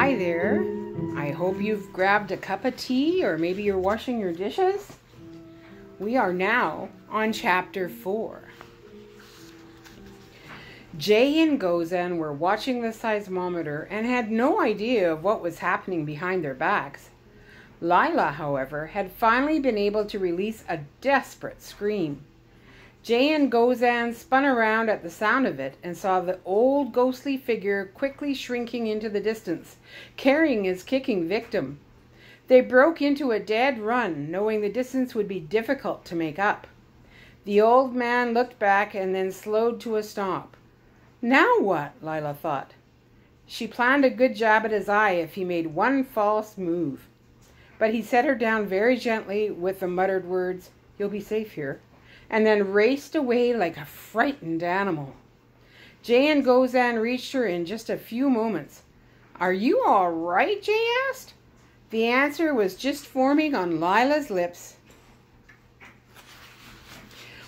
Hi there. I hope you've grabbed a cup of tea or maybe you're washing your dishes. We are now on chapter 4. Jay and Gozan were watching the seismometer and had no idea of what was happening behind their backs. Lila, however, had finally been able to release a desperate scream. Jay and Gozan spun around at the sound of it and saw the old ghostly figure quickly shrinking into the distance, carrying his kicking victim. They broke into a dead run, knowing the distance would be difficult to make up. The old man looked back and then slowed to a stop. Now what? Lila thought. She planned a good jab at his eye if he made one false move. But he set her down very gently with the muttered words, "You'll be safe here," and then raced away like a frightened animal. Jay and Gozan reached her in just a few moments. "Are you all right?" Jay asked. The answer was just forming on Lila's lips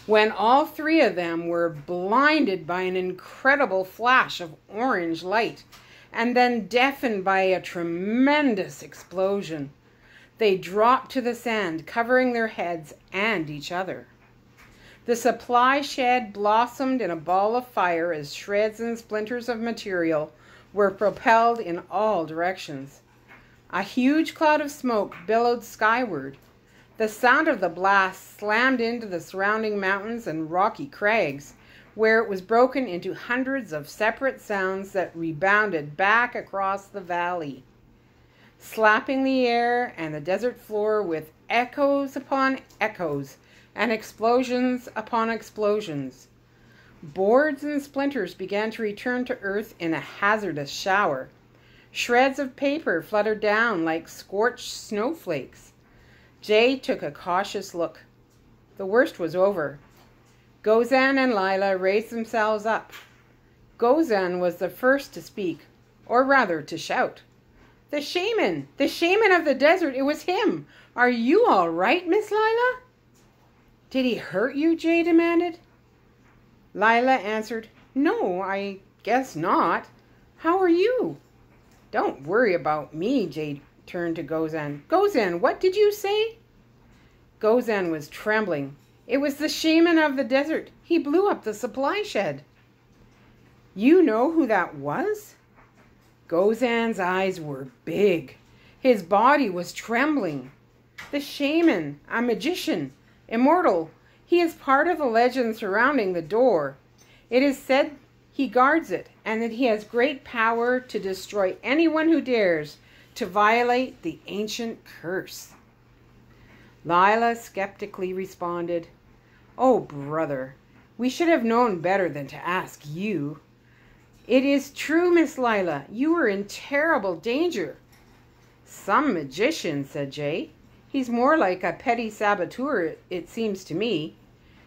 when all three of them were blinded by an incredible flash of orange light and then deafened by a tremendous explosion. They dropped to the sand, covering their heads and each other. The supply shed blossomed in a ball of fire as shreds and splinters of material were propelled in all directions. A huge cloud of smoke billowed skyward. The sound of the blast slammed into the surrounding mountains and rocky crags, where it was broken into hundreds of separate sounds that rebounded back across the valley, slapping the air and the desert floor with echoes upon echoes and explosions upon explosions. Boards and splinters began to return to earth in a hazardous shower. Shreds of paper fluttered down like scorched snowflakes. Jay took a cautious look. The worst was over. Gozan and Lila raised themselves up. Gozan was the first to speak, or rather to shout. "The shaman! The shaman of the desert! It was him! Are you all right, Miss Lila?" "Did he hurt you?" Jay demanded. Lila answered, "No, I guess not. How are you?" "Don't worry about me," Jay turned to Gozan. "Gozan, what did you say?" Gozan was trembling. "It was the shaman of the desert. He blew up the supply shed." "You know who that was?" Gozan's eyes were big. His body was trembling. "The shaman, a magician, immortal. He is part of the legend surrounding the door. It is said he guards it and that he has great power to destroy anyone who dares to violate the ancient curse." Lila skeptically responded, "Oh, brother, we should have known better than to ask you." "It is true, Miss Lila. You were in terrible danger." "Some magician," said Jay. "He's more like a petty saboteur, it seems to me.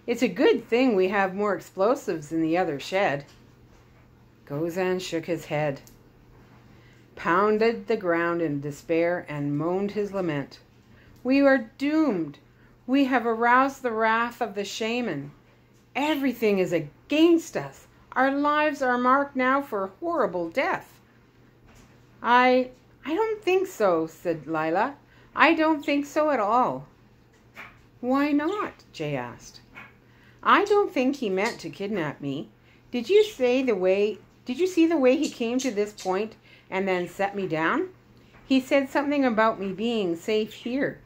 It's a good thing we have more explosives in the other shed." Gozan shook his head, pounded the ground in despair, and moaned his lament. "We are doomed. We have aroused the wrath of the shaman. Everything is against us. Our lives are marked now for horrible death." I don't think so," said Lila. "I don't think so at all." "Why not?" Jay asked. "I don't think he meant to kidnap me. Did you see the way he came to this point and then set me down? He said something about me being safe here.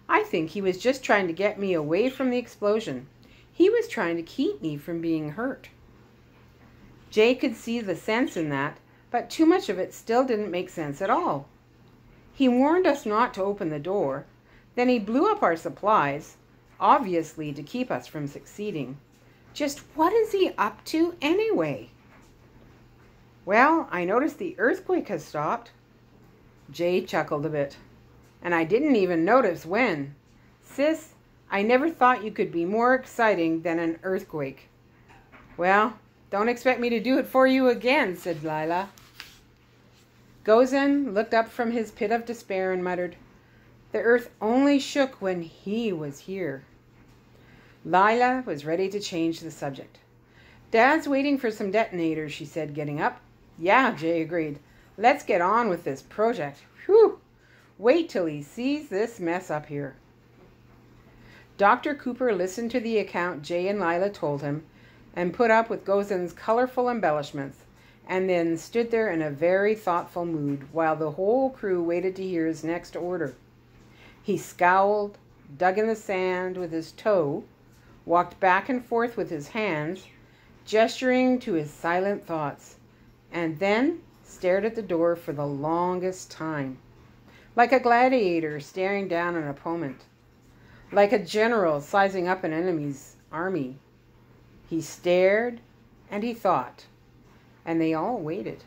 I think he was just trying to get me away from the explosion. He was trying to keep me from being hurt." Jay could see the sense in that, but too much of it still didn't make sense at all. "He warned us not to open the door. Then he blew up our supplies, obviously to keep us from succeeding. Just what is he up to anyway?" "Well, I noticed the earthquake has stopped." Jay chuckled a bit. "And I didn't even notice when. Sis, I never thought you could be more exciting than an earthquake." "Well, don't expect me to do it for you again," said Lila. Gozan looked up from his pit of despair and muttered, "The earth only shook when he was here." Lila was ready to change the subject. "Dad's waiting for some detonators," she said, getting up. "Yeah," Jay agreed. Let's get on with this project. Whew! Wait till he sees this mess up here. Dr. Cooper listened to the account Jay and Lila told him and put up with Gozen's colorful embellishments, and then stood there in a very thoughtful mood while the whole crew waited to hear his next order. He scowled, dug in the sand with his toe, walked back and forth with his hands, gesturing to his silent thoughts, and then stared at the door for the longest time, like a gladiator staring down an opponent, like a general sizing up an enemy's army. He stared and he thought, and they all waited.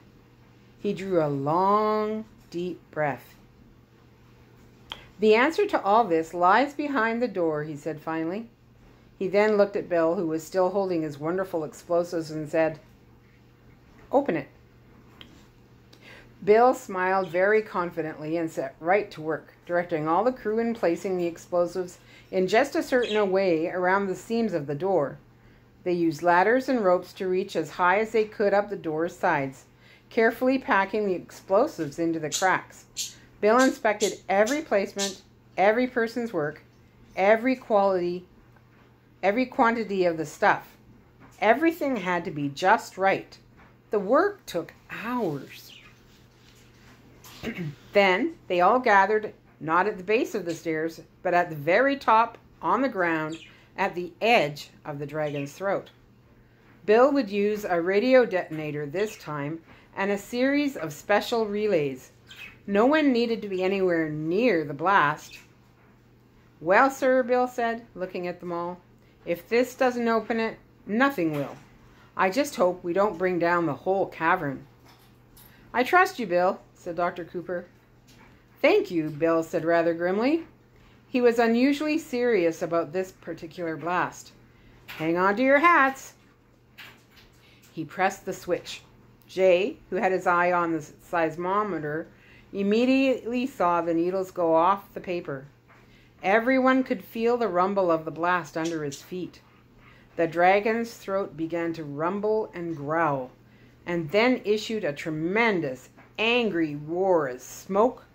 He drew a long, deep breath. "The answer to all this lies behind the door," he said finally. He then looked at Bill, who was still holding his wonderful explosives, and said, "Open it." Bill smiled very confidently and set right to work, directing all the crew in placing the explosives in just a certain way around the seams of the door. They used ladders and ropes to reach as high as they could up the door's sides, carefully packing the explosives into the cracks. Bill inspected every placement, every person's work, every quantity of the stuff. Everything had to be just right. The work took hours. Then they all gathered, not at the base of the stairs, but at the very top, on the ground, at the edge of the dragon's throat. Bill would use a radio detonator this time and a series of special relays. No one needed to be anywhere near the blast. "Well, sir," Bill said, looking at them all, "if this doesn't open it, nothing will. I just hope we don't bring down the whole cavern." "I trust you, Bill," said Dr. Cooper. "Thank you," Bill said rather grimly. He was unusually serious about this particular blast. "Hang on to your hats." He pressed the switch. Jay, who had his eye on the seismometer, immediately saw the needles go off the paper. Everyone could feel the rumble of the blast under his feet. The dragon's throat began to rumble and growl, and then issued a tremendous, angry roar as smoke,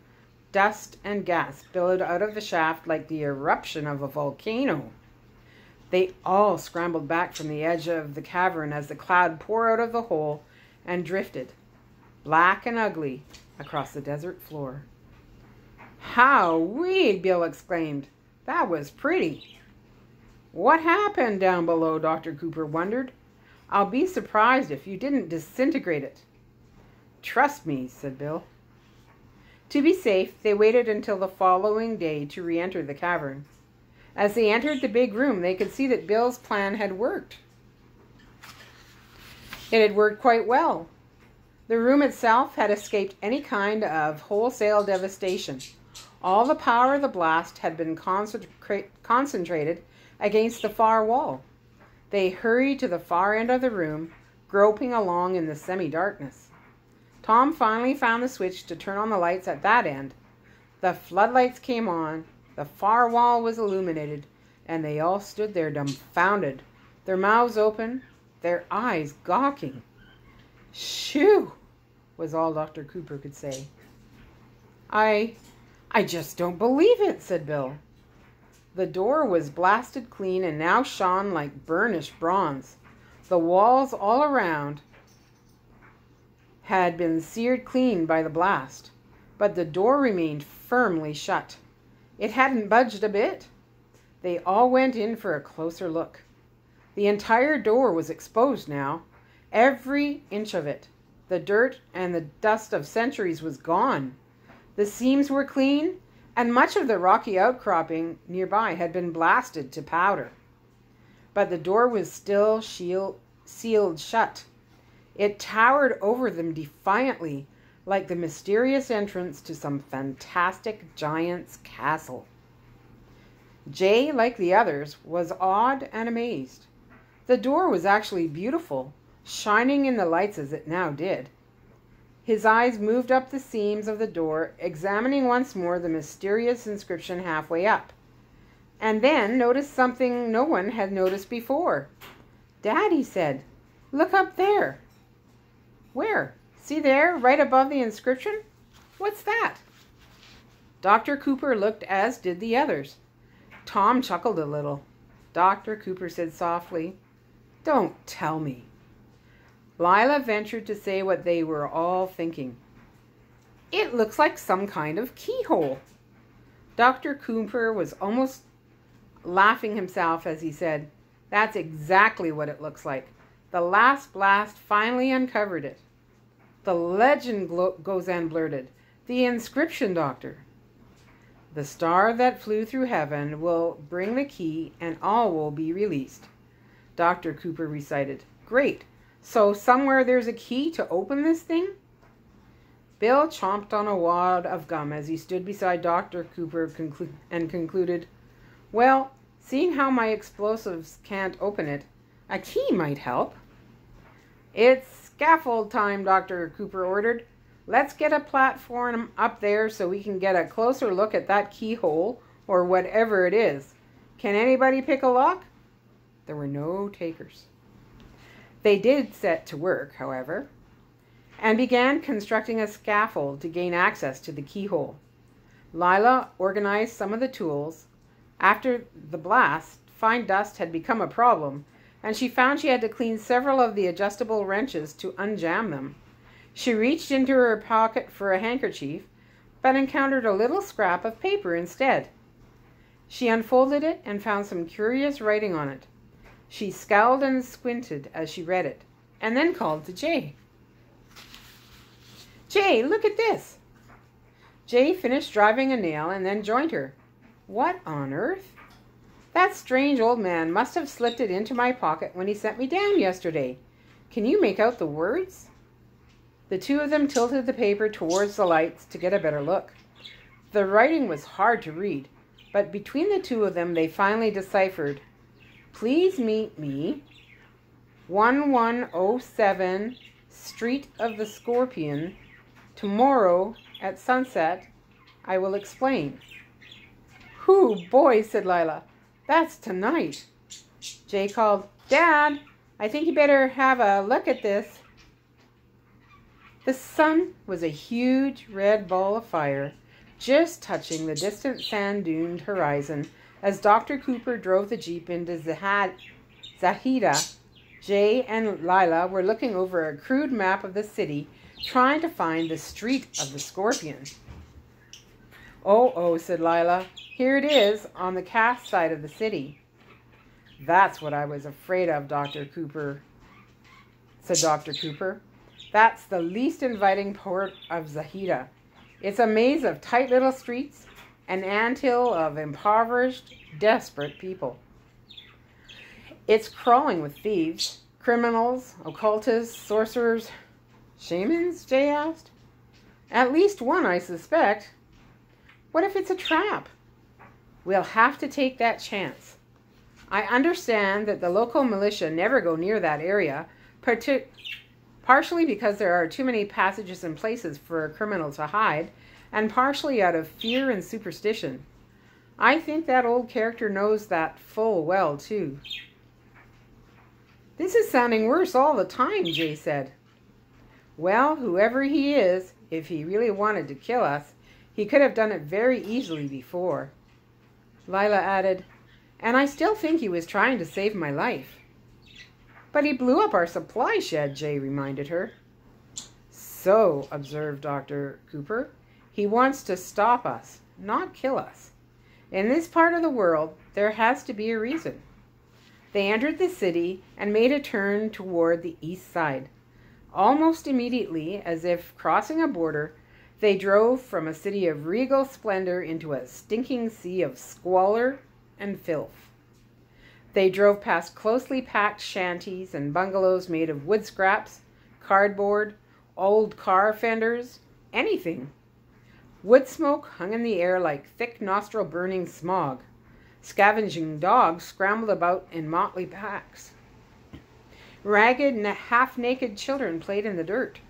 dust, and gas billowed out of the shaft like the eruption of a volcano. They all scrambled back from the edge of the cavern as the cloud poured out of the hole and drifted, black and ugly, across the desert floor. "How-wee!" Bill exclaimed. "That was pretty." "What happened down below?" Dr. Cooper wondered. "I'll be surprised if you didn't disintegrate it." "Trust me," said Bill. To be safe, they waited until the following day to re-enter the cavern. As they entered the big room, they could see that Bill's plan had worked. It had worked quite well. The room itself had escaped any kind of wholesale devastation. All the power of the blast had been concentrated against the far wall. They hurried to the far end of the room, groping along in the semi-darkness. Tom finally found the switch to turn on the lights at that end. The floodlights came on, the far wall was illuminated, and they all stood there dumbfounded, their mouths open, their eyes gawking. "Shoo!" was all Dr. Cooper could say. I just don't believe it," said Bill. The door was blasted clean and now shone like burnished bronze. The walls all around had been seared clean by the blast, but the door remained firmly shut. It hadn't budged a bit. They all went in for a closer look. The entire door was exposed now, every inch of it. The dirt and the dust of centuries was gone. The seams were clean, and much of the rocky outcropping nearby had been blasted to powder. But the door was still sealed shut. It towered over them defiantly, like the mysterious entrance to some fantastic giant's castle. Jay, like the others, was awed and amazed. The door was actually beautiful, shining in the lights as it now did. His eyes moved up the seams of the door, examining once more the mysterious inscription halfway up, and then noticed something no one had noticed before. "Dad," he said, "look up there." "Where?" See there, right above the inscription? What's that?" Dr. Cooper looked, as did the others. Tom chuckled a little. Dr. Cooper said softly, "Don't tell me." Lila ventured to say what they were all thinking. "It looks like some kind of keyhole." Dr. Cooper was almost laughing himself as he said, "That's exactly what it looks like. The last blast finally uncovered it." "The legend," Gozan blurted. "The inscription, Doctor." "The star that flew through heaven will bring the key and all will be released," Dr. Cooper recited. "Great. So somewhere there's a key to open this thing?" Bill chomped on a wad of gum as he stood beside Dr. Cooper and concluded, "Well, seeing how my explosives can't open it, a key might help." "It's scaffold time," Dr. Cooper ordered. "Let's get a platform up there so we can get a closer look at that keyhole or whatever it is. Can anybody pick a lock?" There were no takers. They did set to work, however, and began constructing a scaffold to gain access to the keyhole. Lila organized some of the tools. After the blast, fine dust had become a problem, and she found she had to clean several of the adjustable wrenches to unjam them. She reached into her pocket for a handkerchief, but encountered a little scrap of paper instead. She unfolded it and found some curious writing on it. She scowled and squinted as she read it, and then called to Jay. "Jay, look at this." Jay finished driving a nail and then joined her. "What on earth?" "That strange old man must have slipped it into my pocket when he sent me down yesterday. Can you make out the words?" The two of them tilted the paper towards the lights to get a better look. The writing was hard to read, but between the two of them they finally deciphered, "Please meet me, 1107 Street of the Scorpion. Tomorrow at sunset, I will explain." "Hoo, boy," said Lila. "That's tonight." Jay called, "Dad, I think you better have a look at this." The sun was a huge red ball of fire, just touching the distant sand-duned horizon as Dr. Cooper drove the Jeep into Zahida. Jay and Lila were looking over a crude map of the city, trying to find the Street of the Scorpion. Oh, said Lila. "Here it is, on the cast side of the city." "That's what I was afraid of, Dr. Cooper," said Dr. Cooper. "That's the least inviting part of Zahida. It's a maze of tight little streets, an anthill of impoverished, desperate people. It's crawling with thieves, criminals, occultists, sorcerers." "Shamans?" Jay asked. "At least one, I suspect." "What if it's a trap?" "We'll have to take that chance. I understand that the local militia never go near that area, partially because there are too many passages and places for a criminal to hide, and partially out of fear and superstition. I think that old character knows that full well, too." "This is sounding worse all the time," Jay said. "Well, whoever he is, if he really wanted to kill us, he could have done it very easily before." Lila added, "And I still think he was trying to save my life." "But he blew up our supply shed," Jay reminded her. "So," observed Dr. Cooper, "he wants to stop us, not kill us. In this part of the world, there has to be a reason." They entered the city and made a turn toward the east side. Almost immediately, as if crossing a border, they drove from a city of regal splendor into a stinking sea of squalor and filth. They drove past closely packed shanties and bungalows made of wood scraps, cardboard, old car fenders, anything. Wood smoke hung in the air like thick nostril-burning smog. Scavenging dogs scrambled about in motley packs. Ragged and half-naked children played in the dirt.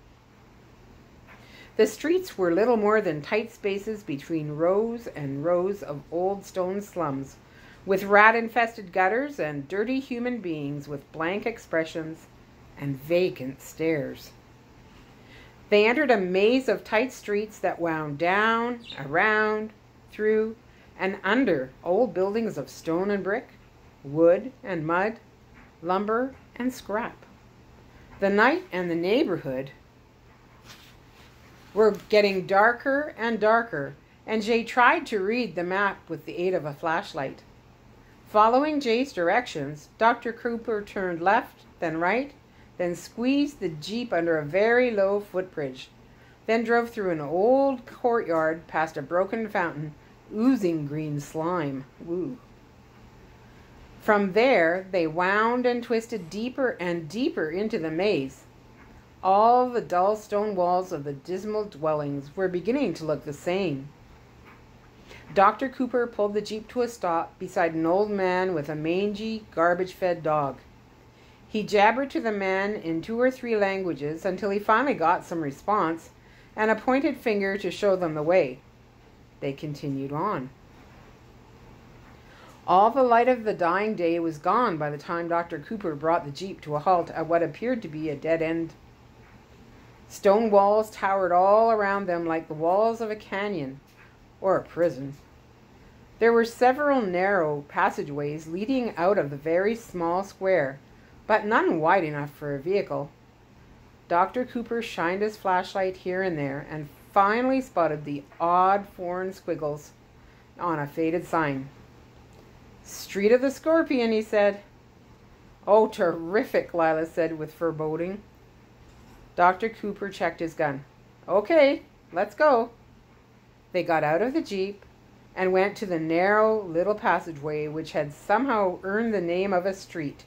The streets were little more than tight spaces between rows and rows of old stone slums, with rat-infested gutters and dirty human beings with blank expressions and vacant stares. They entered a maze of tight streets that wound down, around, through, and under old buildings of stone and brick, wood and mud, lumber and scrap. The night and the neighborhood were getting darker and darker, and Jay tried to read the map with the aid of a flashlight. Following Jay's directions, Dr. Cooper turned left, then right, then squeezed the Jeep under a very low footbridge, then drove through an old courtyard past a broken fountain oozing green slime. Woo. From there, they wound and twisted deeper and deeper into the maze. All the dull stone walls of the dismal dwellings were beginning to look the same. Dr. Cooper pulled the Jeep to a stop beside an old man with a mangy, garbage-fed dog. He jabbered to the man in 2 or 3 languages until he finally got some response and a pointed finger to show them the way. They continued on. All the light of the dying day was gone by the time Dr. Cooper brought the Jeep to a halt at what appeared to be a dead end. Stone walls towered all around them like the walls of a canyon or a prison. There were several narrow passageways leading out of the very small square, but none wide enough for a vehicle. Dr. Cooper shined his flashlight here and there and finally spotted the odd foreign squiggles on a faded sign. "Street of the Scorpion," he said. "Oh, terrific," Lila said with foreboding. Dr. Cooper checked his gun. "Okay, let's go." They got out of the Jeep and went to the narrow little passageway which had somehow earned the name of a street,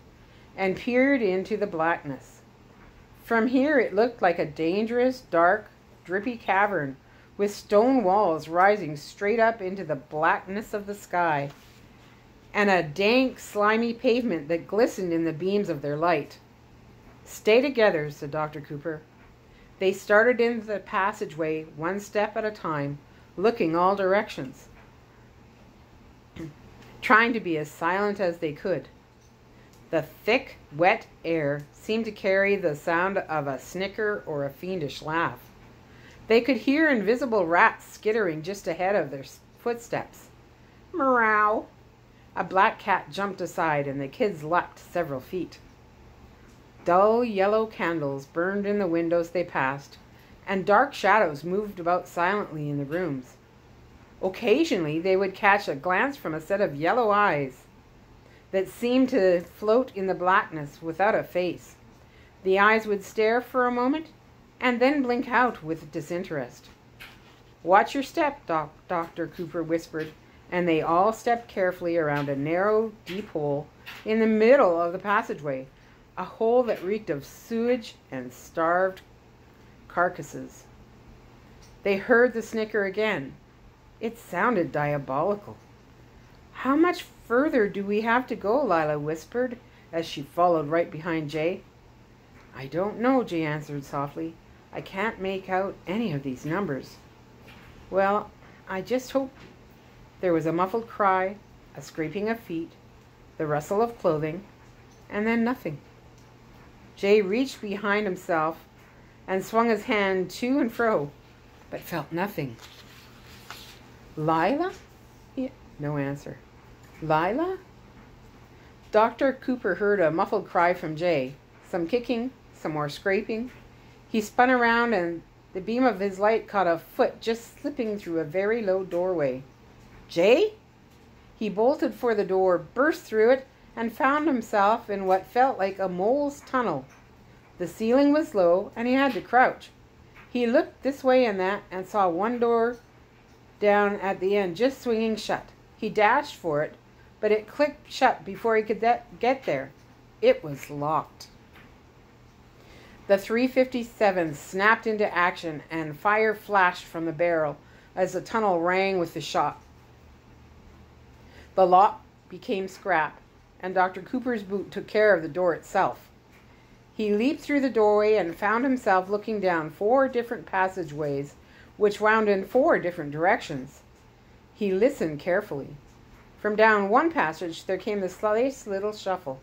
and peered into the blackness. From here it looked like a dangerous, dark, drippy cavern with stone walls rising straight up into the blackness of the sky, and a dank, slimy pavement that glistened in the beams of their light. "Stay together," said Dr. Cooper. They started into the passageway 1 step at a time, looking all directions, trying to be as silent as they could. The thick, wet air seemed to carry the sound of a snicker or a fiendish laugh. They could hear invisible rats skittering just ahead of their footsteps. Meow! A black cat jumped aside and the kids leapt several feet. Dull yellow candles burned in the windows they passed, and dark shadows moved about silently in the rooms. Occasionally they would catch a glance from a set of yellow eyes that seemed to float in the blackness without a face. The eyes would stare for a moment and then blink out with disinterest. "Watch your step," Dr. Cooper whispered, and they all stepped carefully around a narrow, deep hole in the middle of the passageway, a hole that reeked of sewage and starved carcasses. They heard the snicker again. It sounded diabolical. "How much further do we have to go?" Lila whispered as she followed right behind Jay. "I don't know," Jay answered softly. "I can't make out any of these numbers." "Well, I just hope—" There was a muffled cry, a scraping of feet, the rustle of clothing, and then nothing. Jay reached behind himself and swung his hand to and fro, but felt nothing. "Lila?" No answer. "Lila?" Dr. Cooper heard a muffled cry from Jay, some kicking, some more scraping. He spun around and the beam of his light caught a foot just slipping through a very low doorway. "Jay?" He bolted for the door, burst through it, and found himself in what felt like a mole's tunnel. The ceiling was low, and he had to crouch. He looked this way and that, and saw one door down at the end just swinging shut. He dashed for it, but it clicked shut before he could get there. It was locked. The .357 snapped into action, and fire flashed from the barrel as the tunnel rang with the shot. The lock became scrap, and Dr. Cooper's boot took care of the door itself. He leaped through the doorway and found himself looking down 4 different passageways, which wound in 4 different directions. He listened carefully. From down one passage there came the slightest little shuffle.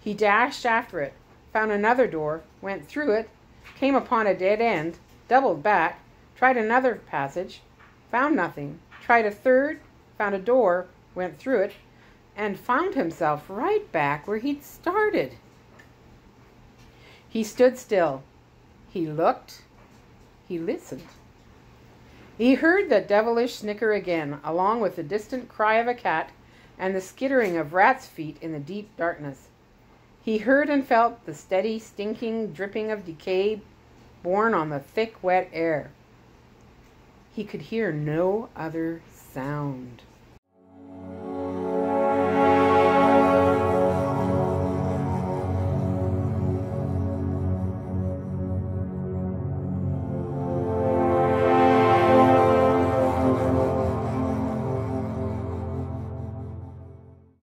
He dashed after it, found another door, went through it, came upon a dead end, doubled back, tried another passage, found nothing, tried a third, found a door, went through it, and found himself right back where he'd started. He stood still. He looked. He listened. He heard that devilish snicker again, along with the distant cry of a cat and the skittering of rats' feet in the deep darkness. He heard and felt the steady, stinking dripping of decay borne on the thick, wet air. He could hear no other sound.